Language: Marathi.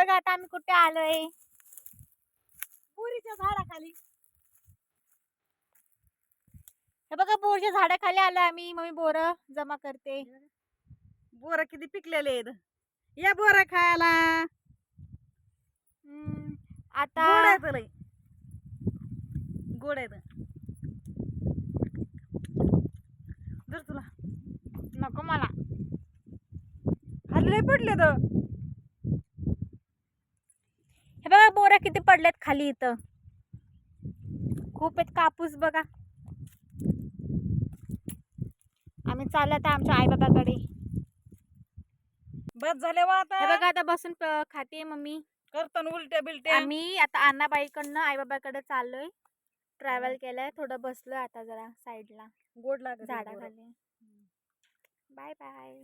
बघा आता आम्ही कुठे आलोय, पुरीच्या झाडाखाली. हे बघा बोरच्या झाडाखाली आलोय आम्ही. मम्मी बोर जमा करते. बोर किती पिकलेले आहेत. या बोर खायला. आता गोड आहेत लय. गोड आहेत. जर तुला नको मला. हल्ले पडले तर हे बघा बोरा किती पडलेत खाली. इथं खूप आहेत. कापूस बघा. आम्ही चाललो आता आमच्या आई बाबाकडे. बस झाले वा हे आता. बघा आता बसून खाते मम्मी. करताना उलट्या बिलट्या. आम्ही आता अण्णाबाईकडनं आई बाबाकडे चाललोय. ट्रॅव्हल केलंय. थोडं बसलोय आता जरा साईडला गोड लागत झाडाखाली. Bye bye.